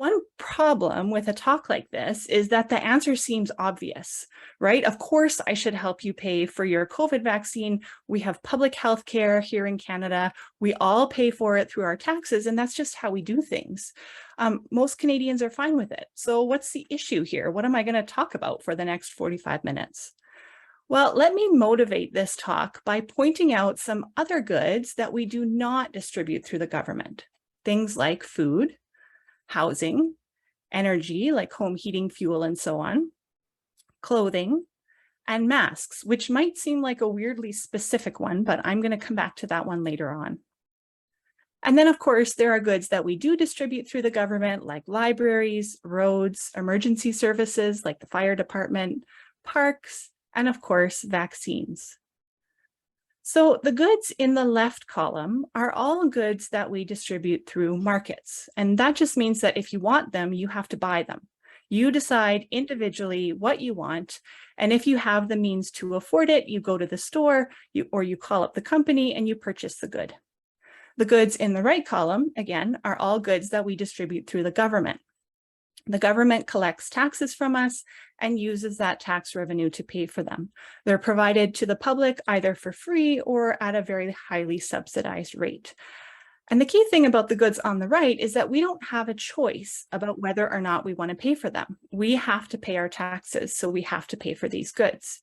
One problem with a talk like this is that the answer seems obvious, right? Of course, I should help you pay for your COVID vaccine. We have public health care here in Canada. We all pay for it through our taxes, and that's just how we do things. Most Canadians are fine with it. So what's the issue here? What am I going to talk about for the next 45 minutes? Well, let me motivate this talk by pointing out some other goods that we do not distribute through the government. Things like food, housing, energy like home heating, fuel, and so on, clothing, and masks, which might seem like a weirdly specific one, but I'm going to come back to that one later on. And then, of course, there are goods that we do distribute through the government, like libraries, roads, emergency services like the fire department, parks, and of course, vaccines. So the goods in the left column are all goods that we distribute through markets. And that just means that if you want them, you have to buy them. You decide individually what you want. And if you have the means to afford it, you go to the store or you call up the company and you purchase the good. The goods in the right column, again, are all goods that we distribute through the government. The government collects taxes from us and uses that tax revenue to pay for them. They're provided to the public either for free or at a very highly subsidized rate. And the key thing about the goods on the right is that we don't have a choice about whether or not we want to pay for them. We have to pay our taxes, so we have to pay for these goods.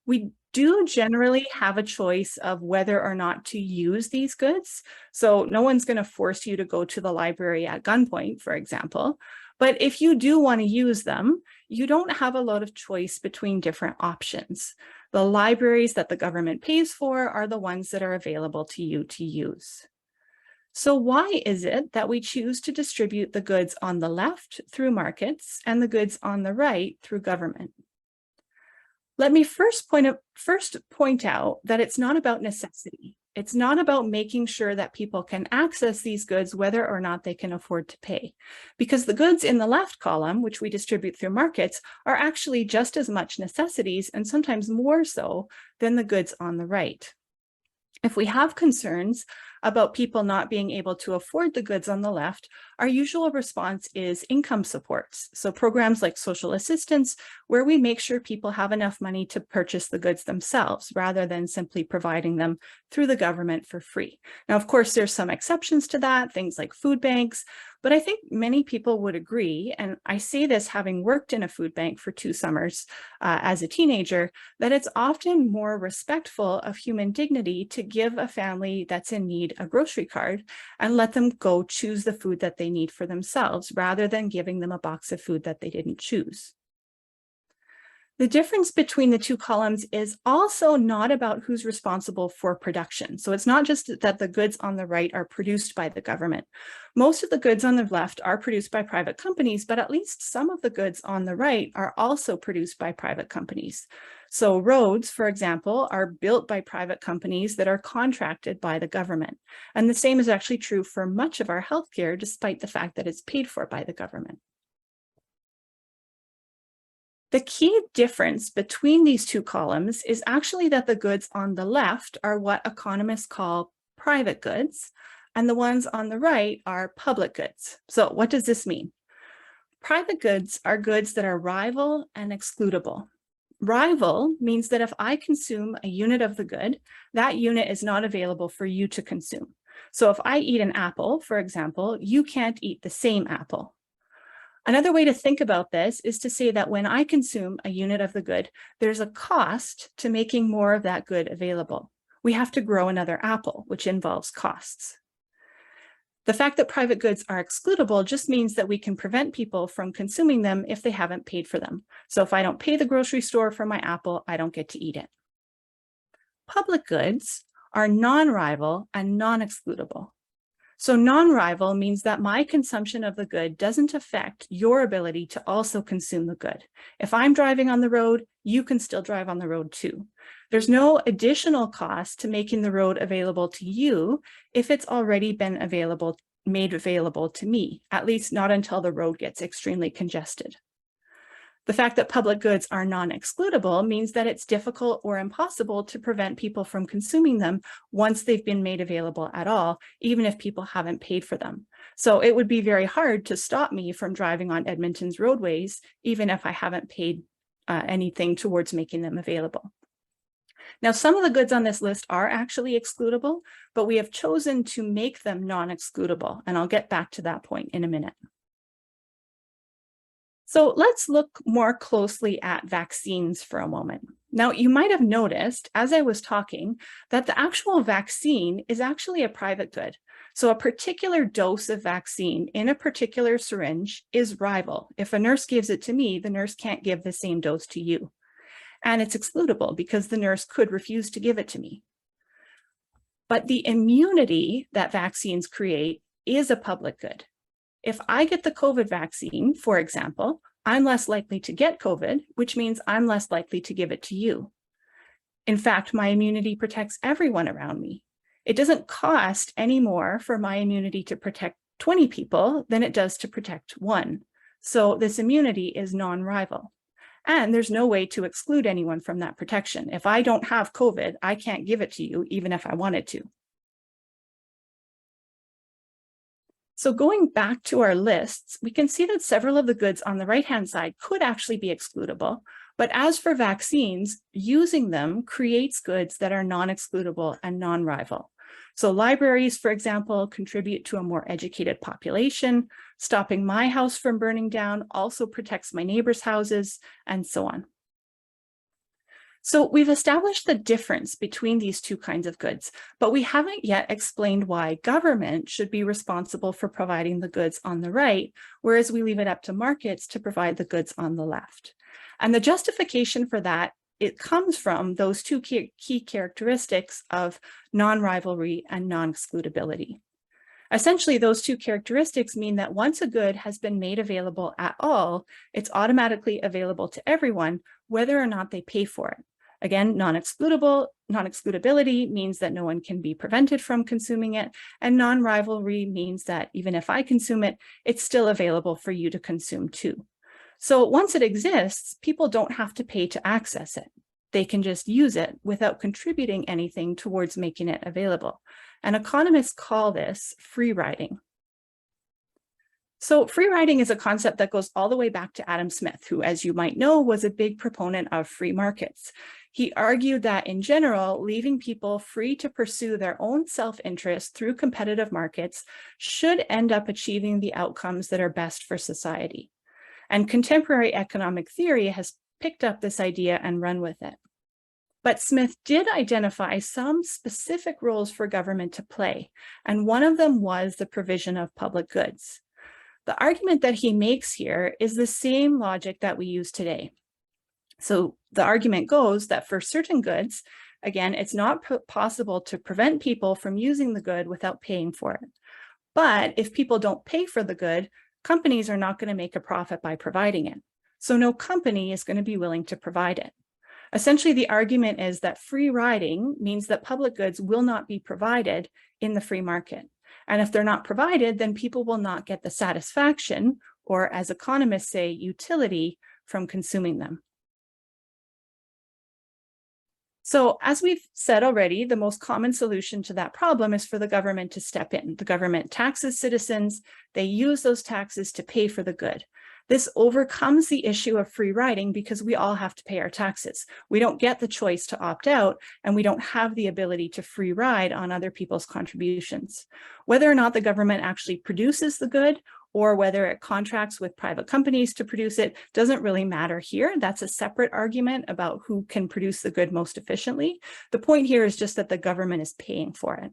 We do generally have a choice of whether or not to use these goods. So no one's going to force you to go to the library at gunpoint, for example. But if you do want to use them, you don't have a lot of choice between different options. The libraries that the government pays for are the ones that are available to you to use. So why is it that we choose to distribute the goods on the left through markets and the goods on the right through government? Let me first point out that it's not about necessity. It's not about making sure that people can access these goods whether or not they can afford to pay. Because the goods in the left column, which we distribute through markets, are actually just as much necessities and sometimes more so than the goods on the right. If we have concerns about people not being able to afford the goods on the left, our usual response is income supports. So programs like social assistance, where we make sure people have enough money to purchase the goods themselves, rather than simply providing them through the government for free. Now, of course, there's some exceptions to that, things like food banks, but I think many people would agree, and I say this having worked in a food bank for 2 summers as a teenager, that it's often more respectful of human dignity to give a family that's in need a grocery card and let them go choose the food that they need for themselves, rather than giving them a box of food that they didn't choose. The difference between the 2 columns is also not about who's responsible for production. So it's not just that the goods on the right are produced by the government. Most of the goods on the left are produced by private companies, but at least some of the goods on the right are also produced by private companies. So roads, for example, are built by private companies that are contracted by the government. And the same is actually true for much of our healthcare, despite the fact that it's paid for by the government. The key difference between these 2 columns is actually that the goods on the left are what economists call private goods, and the ones on the right are public goods. So what does this mean? Private goods are goods that are rival and excludable. Rival means that if I consume a unit of the good, that unit is not available for you to consume. So if I eat an apple, for example, you can't eat the same apple. Another way to think about this is to say that when I consume a unit of the good, there's a cost to making more of that good available. We have to grow another apple, which involves costs. The fact that private goods are excludable just means that we can prevent people from consuming them if they haven't paid for them. So if I don't pay the grocery store for my apple, I don't get to eat it. Public goods are non-rival and non-excludable. So non-rival means that my consumption of the good doesn't affect your ability to also consume the good. If I'm driving on the road, you can still drive on the road too. There's no additional cost to making the road available to you if it's already been made available to me, at least not until the road gets extremely congested. The fact that public goods are non-excludable means that it's difficult or impossible to prevent people from consuming them once they've been made available at all, even if people haven't paid for them. So it would be very hard to stop me from driving on Edmonton's roadways, even if I haven't paid anything towards making them available. Now, some of the goods on this list are actually excludable, but we have chosen to make them non-excludable, and I'll get back to that point in a minute. So let's look more closely at vaccines for a moment. Now, you might have noticed as I was talking that the actual vaccine is actually a private good. So a particular dose of vaccine in a particular syringe is rival. If a nurse gives it to me, the nurse can't give the same dose to you. And it's excludable because the nurse could refuse to give it to me. But the immunity that vaccines create is a public good. If I get the COVID vaccine, for example, I'm less likely to get COVID, which means I'm less likely to give it to you. In fact, my immunity protects everyone around me. It doesn't cost any more for my immunity to protect 20 people than it does to protect one. So this immunity is non-rival. And there's no way to exclude anyone from that protection. If I don't have COVID, I can't give it to you, even if I wanted to. So going back to our lists, we can see that several of the goods on the right-hand side could actually be excludable. But as for vaccines, using them creates goods that are non-excludable and non-rival. So libraries, for example, contribute to a more educated population. Stopping my house from burning down also protects my neighbors' houses, and so on. So we've established the difference between these two kinds of goods, but we haven't yet explained why government should be responsible for providing the goods on the right, whereas we leave it up to markets to provide the goods on the left. And the justification for that, it comes from those two key characteristics of non-rivalry and non-excludability. Essentially, those two characteristics mean that once a good has been made available at all, it's automatically available to everyone, whether or not they pay for it. Again, non-excludability means that no one can be prevented from consuming it, and non-rivalry means that even if I consume it, it's still available for you to consume too. So once it exists, people don't have to pay to access it. They can just use it without contributing anything towards making it available. And economists call this free riding. So free riding is a concept that goes all the way back to Adam Smith, who, as you might know, was a big proponent of free markets. He argued that in general, leaving people free to pursue their own self-interest through competitive markets should end up achieving the outcomes that are best for society. And contemporary economic theory has picked up this idea and run with it. But Smith did identify some specific roles for government to play, and one of them was the provision of public goods. The argument that he makes here is the same logic that we use today. So the argument goes that for certain goods, again, it's not possible to prevent people from using the good without paying for it. But if people don't pay for the good, companies are not going to make a profit by providing it. So no company is going to be willing to provide it. Essentially, the argument is that free riding means that public goods will not be provided in the free market. And if they're not provided, then people will not get the satisfaction, or as economists say, utility, from consuming them. So as we've said already, the most common solution to that problem is for the government to step in. The government taxes citizens, they use those taxes to pay for the good. This overcomes the issue of free riding because we all have to pay our taxes. We don't get the choice to opt out, and we don't have the ability to free ride on other people's contributions. Whether or not the government actually produces the good, or whether it contracts with private companies to produce it, doesn't really matter here. That's a separate argument about who can produce the good most efficiently. The point here is just that the government is paying for it.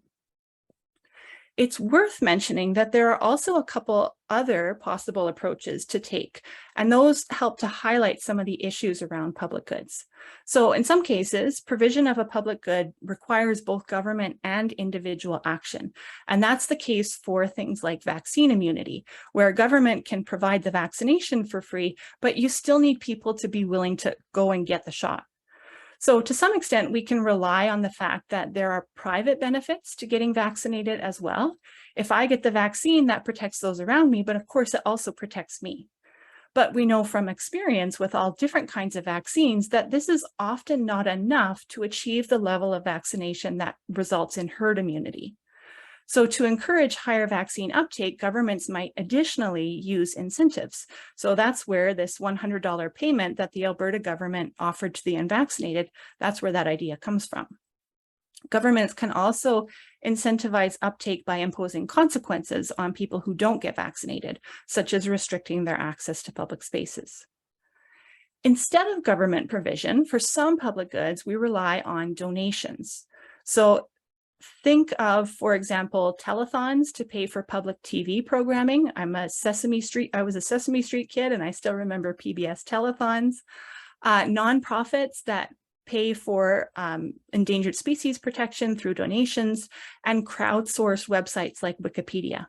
It's worth mentioning that there are also a couple other possible approaches to take, and those help to highlight some of the issues around public goods. So in some cases, provision of a public good requires both government and individual action. And that's the case for things like vaccine immunity, where government can provide the vaccination for free, but you still need people to be willing to go and get the shot. So to some extent, we can rely on the fact that there are private benefits to getting vaccinated as well. If I get the vaccine, that protects those around me, but of course it also protects me. But we know from experience with all different kinds of vaccines that this is often not enough to achieve the level of vaccination that results in herd immunity. So to encourage higher vaccine uptake, governments might additionally use incentives. So that's where this $100 payment that the Alberta government offered to the unvaccinated, that's where that idea comes from. Governments can also incentivize uptake by imposing consequences on people who don't get vaccinated, such as restricting their access to public spaces. Instead of government provision, for some public goods, we rely on donations. So think of, for example, telethons to pay for public TV programming. I was a Sesame Street kid, and I still remember PBS telethons. Nonprofits that pay for endangered species protection through donations, and crowdsourced websites like Wikipedia.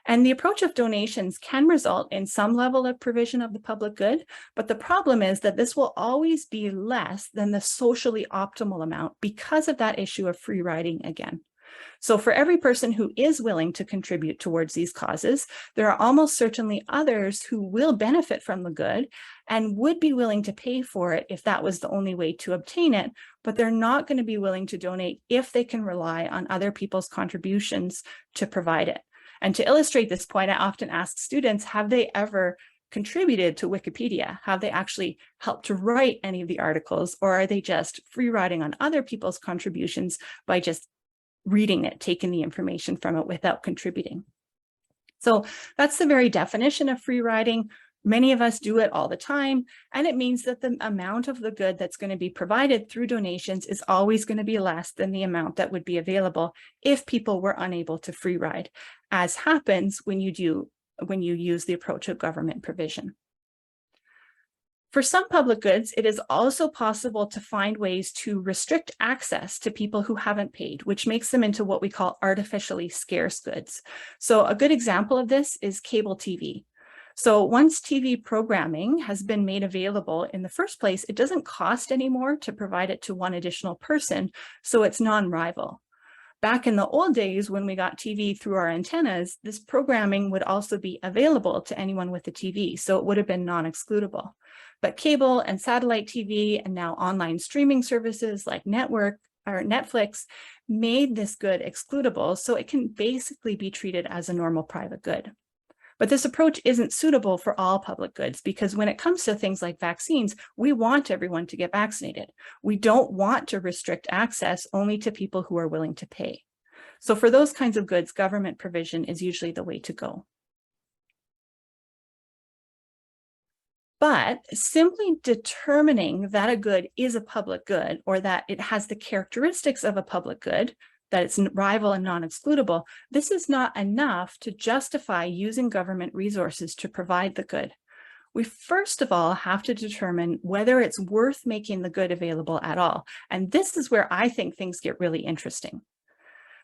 And the approach of donations can result in some level of provision of the public good, but the problem is that this will always be less than the socially optimal amount because of that issue of free riding again. So for every person who is willing to contribute towards these causes, there are almost certainly others who will benefit from the good and would be willing to pay for it if that was the only way to obtain it, but they're not going to be willing to donate if they can rely on other people's contributions to provide it. And to illustrate this point, I often ask students, have they ever contributed to Wikipedia? Have they actually helped to write any of the articles, or are they just free riding on other people's contributions by just reading it, taking the information from it without contributing? So that's the very definition of free riding. Many of us do it all the time, and it means that the amount of the good that's going to be provided through donations is always going to be less than the amount that would be available if people were unable to free ride, as happens when you use the approach of government provision. For some public goods, it is also possible to find ways to restrict access to people who haven't paid, which makes them into what we call artificially scarce goods. So a good example of this is cable TV. So once TV programming has been made available in the first place, it doesn't cost anymore to provide it to one additional person, so it's non-rival. Back in the old days, when we got TV through our antennas, this programming would also be available to anyone with a TV, so it would have been non-excludable. But cable and satellite TV and now online streaming services like Netflix made this good excludable, so it can basically be treated as a normal private good. But this approach isn't suitable for all public goods, because when it comes to things like vaccines, we want everyone to get vaccinated. We don't want to restrict access only to people who are willing to pay. So for those kinds of goods, government provision is usually the way to go. But simply determining that a good is a public good, or that it has the characteristics of a public good, that it's rival and non-excludable, this is not enough to justify using government resources to provide the good. We first of all have to determine whether it's worth making the good available at all. And this is where I think things get really interesting.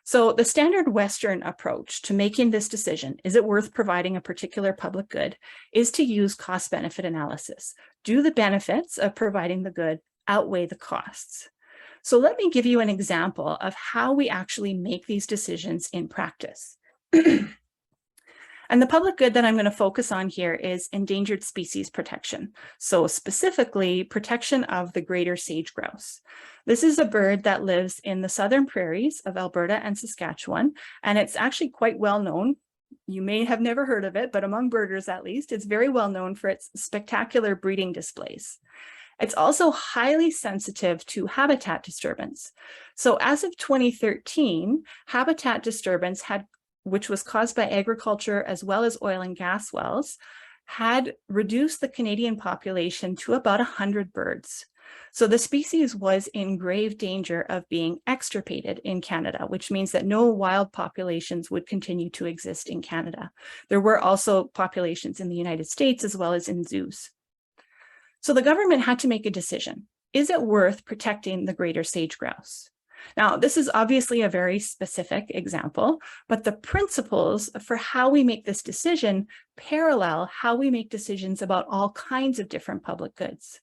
So the standard Western approach to making this decision, is it worth providing a particular public good, is to use cost-benefit analysis. Do the benefits of providing the good outweigh the costs? So let me give you an example of how we actually make these decisions in practice. And the public good that I'm going to focus on here is endangered species protection. So specifically, protection of the greater sage grouse. This is a bird that lives in the southern prairies of Alberta and Saskatchewan, and it's actually quite well known. You may have never heard of it, but among birders at least, it's very well known for its spectacular breeding displays. It's also highly sensitive to habitat disturbance. So as of 2013, habitat disturbance which was caused by agriculture as well as oil and gas wells, had reduced the Canadian population to about 100 birds. So the species was in grave danger of being extirpated in Canada, which means that no wild populations would continue to exist in Canada. There were also populations in the United States as well as in zoos. So the government had to make a decision. Is it worth protecting the greater sage grouse? Now, this is obviously a very specific example, but the principles for how we make this decision parallel how we make decisions about all kinds of different public goods.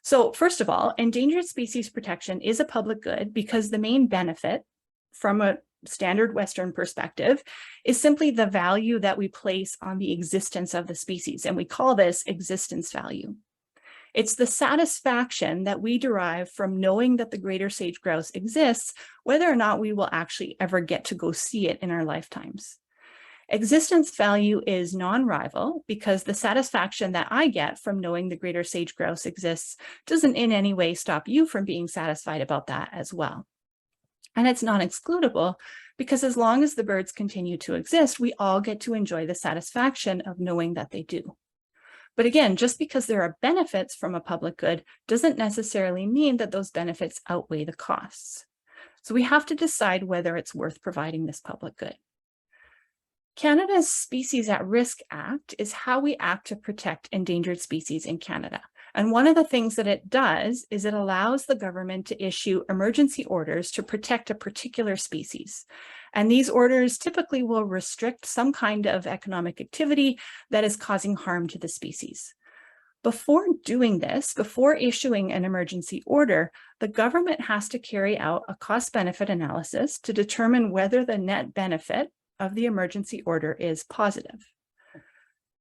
So first of all, endangered species protection is a public good because the main benefit from standard Western perspective, is simply the value that we place on the existence of the species. And we call this existence value. It's the satisfaction that we derive from knowing that the greater sage grouse exists, whether or not we will actually ever get to go see it in our lifetimes. Existence value is non-rival because the satisfaction that I get from knowing the greater sage grouse exists doesn't in any way stop you from being satisfied about that as well. And it's non-excludable because as long as the birds continue to exist, we all get to enjoy the satisfaction of knowing that they do. But again, just because there are benefits from a public good doesn't necessarily mean that those benefits outweigh the costs. So we have to decide whether it's worth providing this public good. Canada's Species at Risk Act is how we act to protect endangered species in Canada. And one of the things that it does is it allows the government to issue emergency orders to protect a particular species. And these orders typically will restrict some kind of economic activity that is causing harm to the species. Before doing this, before issuing an emergency order, the government has to carry out a cost-benefit analysis to determine whether the net benefit of the emergency order is positive.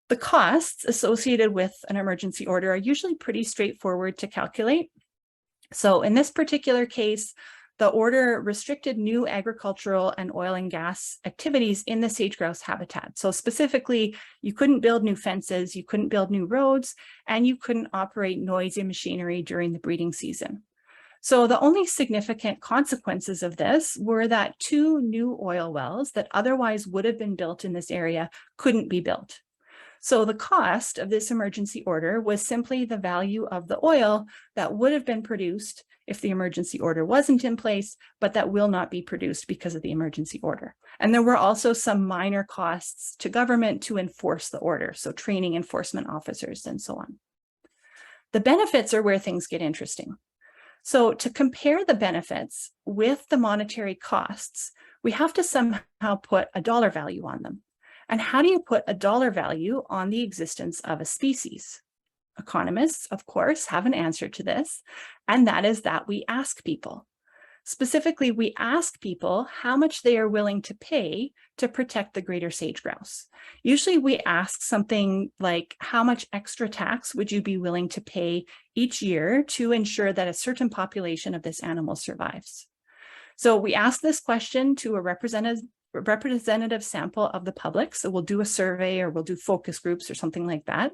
The costs associated with an emergency order are usually pretty straightforward to calculate. So in this particular case, the order restricted new agricultural and oil and gas activities in the sage grouse habitat. So specifically, you couldn't build new fences, you couldn't build new roads, and you couldn't operate noisy machinery during the breeding season. So the only significant consequences of this were that 2 new oil wells that otherwise would have been built in this area couldn't be built. So the cost of this emergency order was simply the value of the oil that would have been produced if the emergency order wasn't in place, but that will not be produced because of the emergency order. And there were also some minor costs to government to enforce the order, so training enforcement officers and so on. The benefits are where things get interesting. So to compare the benefits with the monetary costs, we have to somehow put a dollar value on them. And how do you put a dollar value on the existence of a species? Economists, of course, have an answer to this, and that is that we ask people. Specifically, we ask people how much they are willing to pay to protect the greater sage grouse. Usually we ask something like, how much extra tax would you be willing to pay each year to ensure that a certain population of this animal survives? So we ask this question to a representative sample of the public. So we'll do a survey or we'll do focus groups or something like that.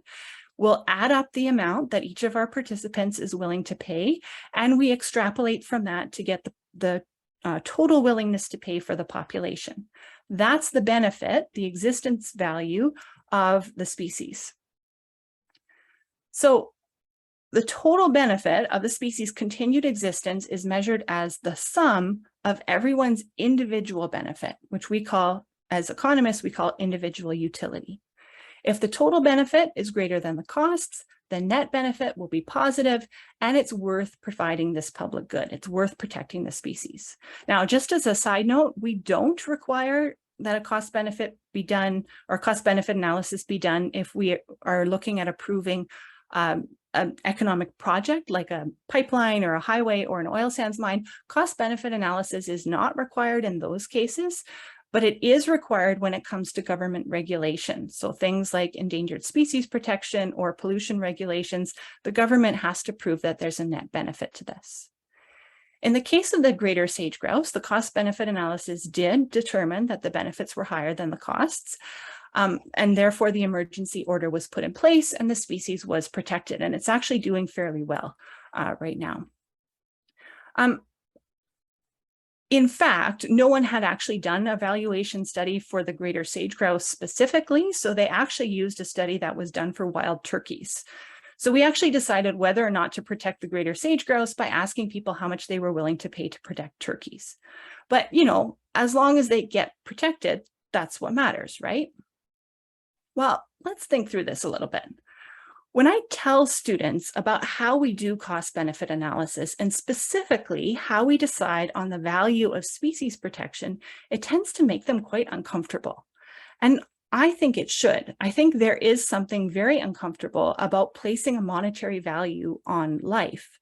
We'll add up the amount that each of our participants is willing to pay, and we extrapolate from that to get the total willingness to pay for the population. That's the benefit, the existence value of the species. So the total benefit of the species' continued existence is measured as the sum of everyone's individual benefit, which we call, as economists, we call individual utility. If the total benefit is greater than the costs, the net benefit will be positive, and it's worth providing this public good. It's worth protecting the species. Now, just as a side note, we don't require that a cost benefit be done or cost benefit analysis be done if we are looking at approving an economic project like a pipeline or a highway or an oil sands mine. Cost benefit analysis is not required in those cases, but it is required when it comes to government regulation. So things like endangered species protection or pollution regulations, the government has to prove that there's a net benefit to this. In the case of the greater sage grouse, the cost benefit analysis did determine that the benefits were higher than the costs. And therefore the emergency order was put in place and the species was protected. And it's actually doing fairly well right now. In fact, no one had actually done a valuation study for the greater sage grouse specifically, so they actually used a study that was done for wild turkeys. So we actually decided whether or not to protect the greater sage grouse by asking people how much they were willing to pay to protect turkeys. But, you know, as long as they get protected, that's what matters, right? Well, let's think through this a little bit. When I tell students about how we do cost-benefit analysis and specifically how we decide on the value of species protection, it tends to make them quite uncomfortable. And I think it should. I think there is something very uncomfortable about placing a monetary value on life.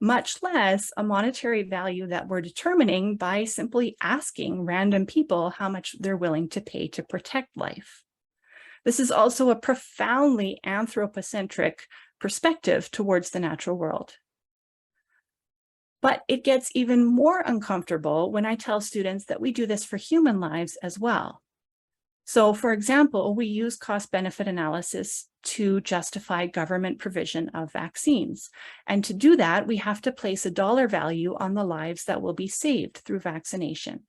much less a monetary value that we're determining by simply asking random people how much they're willing to pay to protect life. This is also a profoundly anthropocentric perspective towards the natural world. But it gets even more uncomfortable when I tell students that we do this for human lives as well. So, for example, we use cost-benefit analysis to justify government provision of vaccines. And to do that, we have to place a dollar value on the lives that will be saved through vaccination.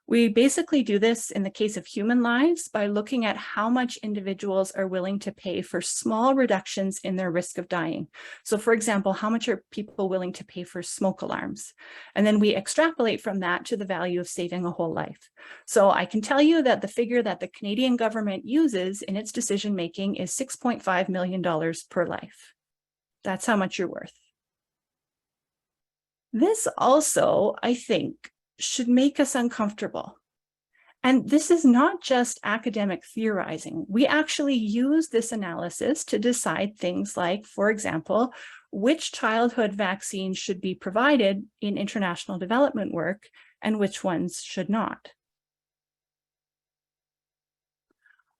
We basically do this in the case of human lives by looking at how much individuals are willing to pay for small reductions in their risk of dying. So for example, how much are people willing to pay for smoke alarms? And then we extrapolate from that to the value of saving a whole life. So I can tell you that the figure that the Canadian government uses in its decision-making is $6.5 million per life. That's how much you're worth. This also, I think, should make us uncomfortable. And this is not just academic theorizing. We actually use this analysis to decide things like, for example, which childhood vaccines should be provided in international development work and which ones should not.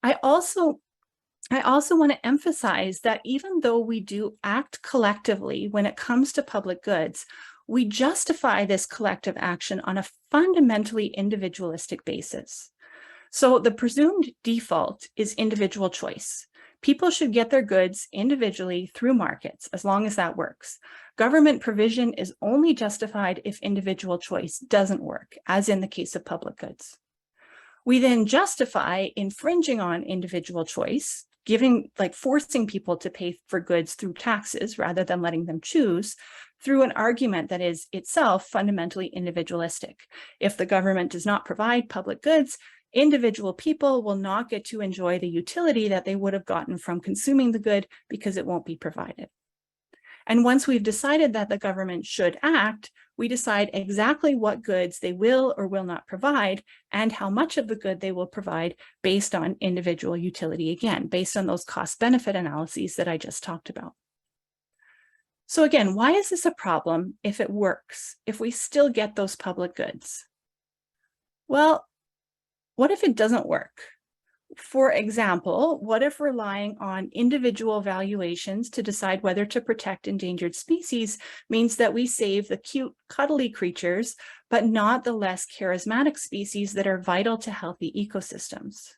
I also want to emphasize that even though we do act collectively when it comes to public goods, we justify this collective action on a fundamentally individualistic basis. So the presumed default is individual choice. People should get their goods individually through markets, as long as that works. Government provision is only justified if individual choice doesn't work, as in the case of public goods. We then justify infringing on individual choice, forcing people to pay for goods through taxes rather than letting them choose, through an argument that is itself fundamentally individualistic. If the government does not provide public goods, individual people will not get to enjoy the utility that they would have gotten from consuming the good because it won't be provided. And once we've decided that the government should act, we decide exactly what goods they will or will not provide and how much of the good they will provide based on individual utility, again, based on those cost-benefit analyses that I just talked about. So again, why is this a problem if it works, if we still get those public goods? Well, what if it doesn't work? For example, what if relying on individual valuations to decide whether to protect endangered species means that we save the cute, cuddly creatures, but not the less charismatic species that are vital to healthy ecosystems?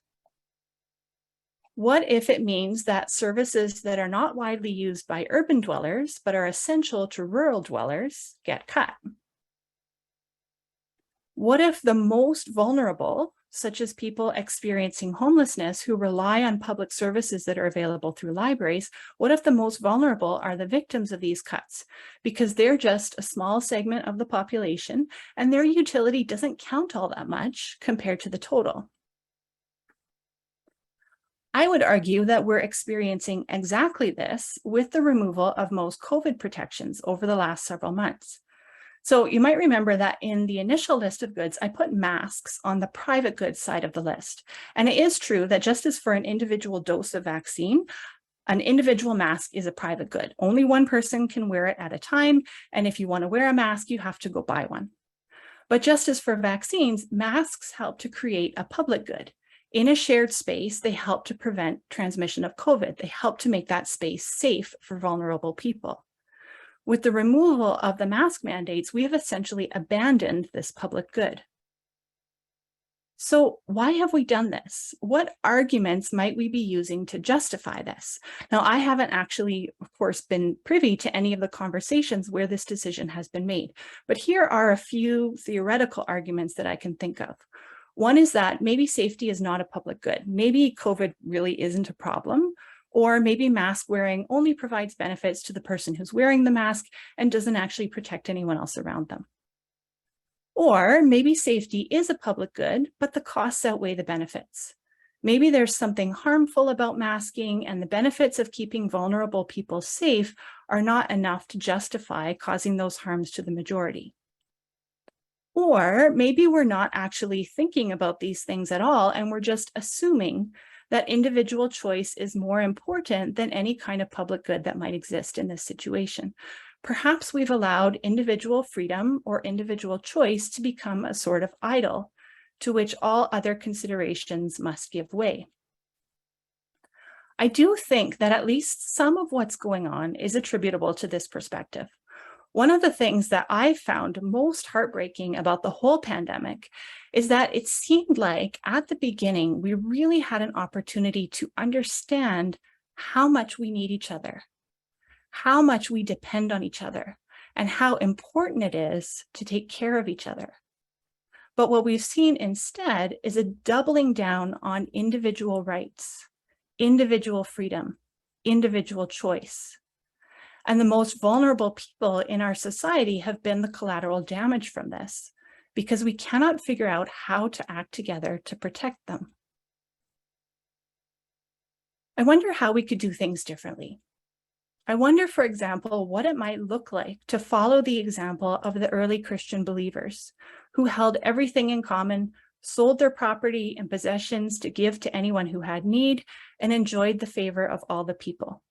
What if it means that services that are not widely used by urban dwellers, but are essential to rural dwellers, get cut? What if the most vulnerable, such as people experiencing homelessness who rely on public services that are available through libraries, what if the most vulnerable are the victims of these cuts? Because they're just a small segment of the population and their utility doesn't count all that much compared to the total. I would argue that we're experiencing exactly this with the removal of most COVID protections over the last several months. So you might remember that in the initial list of goods, I put masks on the private goods side of the list. And it is true that just as for an individual dose of vaccine, an individual mask is a private good. Only one person can wear it at a time. And if you want to wear a mask, you have to go buy one. But just as for vaccines, masks help to create a public good. In a shared space, they help to prevent transmission of COVID. They help to make that space safe for vulnerable people. With the removal of the mask mandates, we have essentially abandoned this public good. So why have we done this? What arguments might we be using to justify this? Now, I haven't actually, of course, been privy to any of the conversations where this decision has been made, but here are a few theoretical arguments that I can think of. One is that maybe safety is not a public good. Maybe COVID really isn't a problem, or maybe mask wearing only provides benefits to the person who's wearing the mask and doesn't actually protect anyone else around them. Or maybe safety is a public good, but the costs outweigh the benefits. Maybe there's something harmful about masking and the benefits of keeping vulnerable people safe are not enough to justify causing those harms to the majority. Or maybe we're not actually thinking about these things at all, and we're just assuming that individual choice is more important than any kind of public good that might exist in this situation. Perhaps we've allowed individual freedom or individual choice to become a sort of idol to which all other considerations must give way. I do think that at least some of what's going on is attributable to this perspective. One of the things that I found most heartbreaking about the whole pandemic is that it seemed like at the beginning, we really had an opportunity to understand how much we need each other, how much we depend on each other, and how important it is to take care of each other. But what we've seen instead is a doubling down on individual rights, individual freedom, individual choice. And the most vulnerable people in our society have been the collateral damage from this, because we cannot figure out how to act together to protect them. I wonder how we could do things differently. I wonder, for example, what it might look like to follow the example of the early Christian believers who held everything in common, sold their property and possessions to give to anyone who had need, and enjoyed the favor of all the people.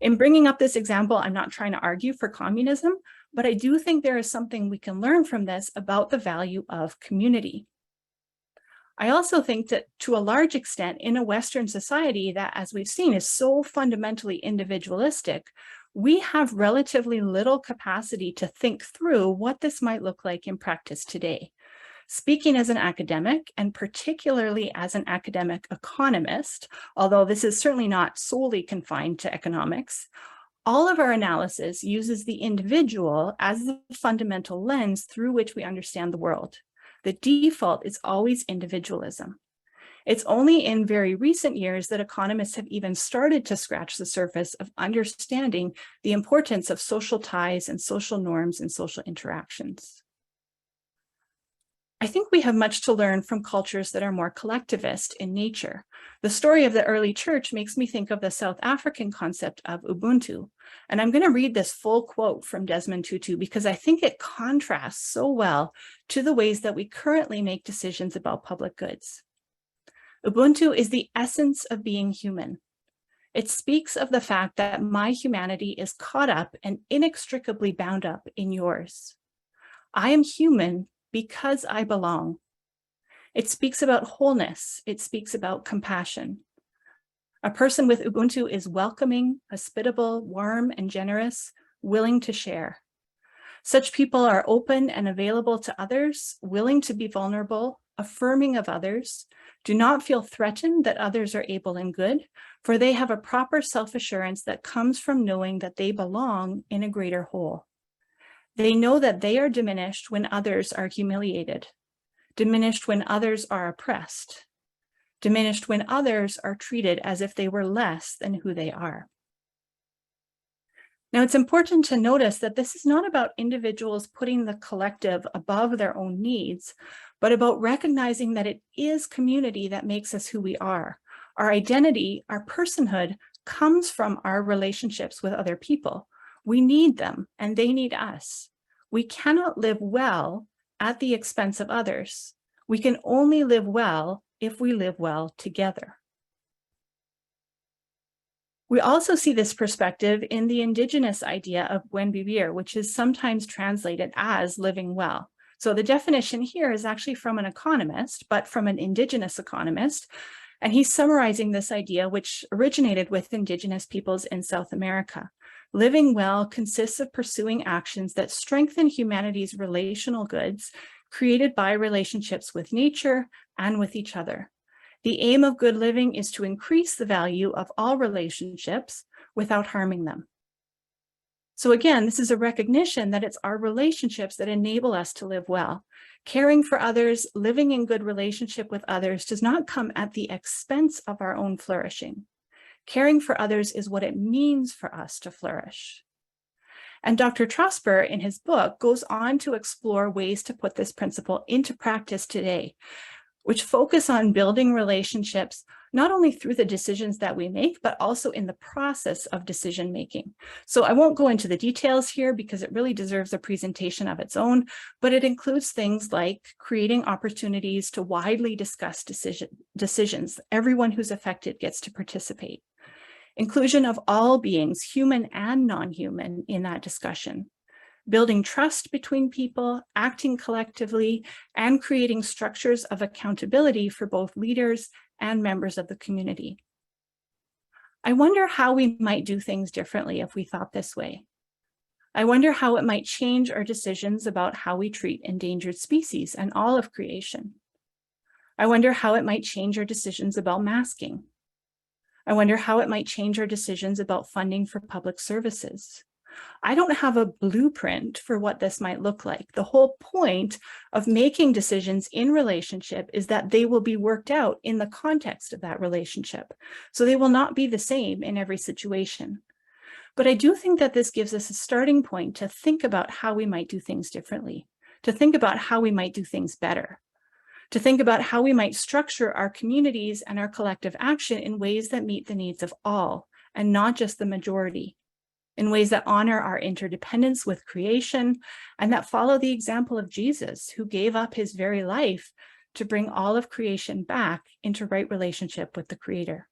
In bringing up this example, I'm not trying to argue for communism, but I do think there is something we can learn from this about the value of community. I also think that to a large extent in a Western society that, as we've seen, is so fundamentally individualistic, we have relatively little capacity to think through what this might look like in practice today. Speaking as an academic, and particularly as an academic economist, although this is certainly not solely confined to economics, all of our analysis uses the individual as the fundamental lens through which we understand the world. The default is always individualism. It's only in very recent years that economists have even started to scratch the surface of understanding the importance of social ties and social norms and social interactions. I think we have much to learn from cultures that are more collectivist in nature. The story of the early church makes me think of the South African concept of Ubuntu. And I'm going to read this full quote from Desmond Tutu because I think it contrasts so well to the ways that we currently make decisions about public goods. Ubuntu is the essence of being human. It speaks of the fact that my humanity is caught up and inextricably bound up in yours. I am human because I belong. It speaks about wholeness. It speaks about compassion. A person with Ubuntu is welcoming, hospitable, warm, and generous, willing to share. Such people are open and available to others, willing to be vulnerable, affirming of others, do not feel threatened that others are able and good, for they have a proper self-assurance that comes from knowing that they belong in a greater whole. They know that they are diminished when others are humiliated, diminished when others are oppressed, diminished when others are treated as if they were less than who they are. Now, it's important to notice that this is not about individuals putting the collective above their own needs, but about recognizing that it is community that makes us who we are. Our identity, our personhood, comes from our relationships with other people. We need them and they need us. We cannot live well at the expense of others. We can only live well if we live well together. We also see this perspective in the indigenous idea of Buen vivir, which is sometimes translated as living well. So the definition here is actually from an economist, but from an indigenous economist. And he's summarizing this idea, which originated with indigenous peoples in South America. Living well consists of pursuing actions that strengthen humanity's relational goods created by relationships with nature and with each other. The aim of good living is to increase the value of all relationships without harming them. So again, this is a recognition that it's our relationships that enable us to live well. Caring for others, living in good relationship with others does not come at the expense of our own flourishing. Caring for others is what it means for us to flourish. And Dr. Trosper, in his book, goes on to explore ways to put this principle into practice today, which focus on building relationships, not only through the decisions that we make, but also in the process of decision making. So I won't go into the details here because it really deserves a presentation of its own, but it includes things like creating opportunities to widely discuss decisions. Everyone who's affected gets to participate. inclusion of all beings, human and non-human, in that discussion, building trust between people, acting collectively, and creating structures of accountability for both leaders and members of the community. I wonder how we might do things differently if we thought this way. I wonder how it might change our decisions about how we treat endangered species and all of creation. I wonder how it might change our decisions about masking. I wonder how it might change our decisions about funding for public services. I don't have a blueprint for what this might look like. The whole point of making decisions in relationship is that they will be worked out in the context of that relationship. So they will not be the same in every situation. But I do think that this gives us a starting point to think about how we might do things differently, to think about how we might do things better, to think about how we might structure our communities and our collective action in ways that meet the needs of all and not just the majority, in ways that honor our interdependence with creation and that follow the example of Jesus, who gave up his very life to bring all of creation back into right relationship with the Creator.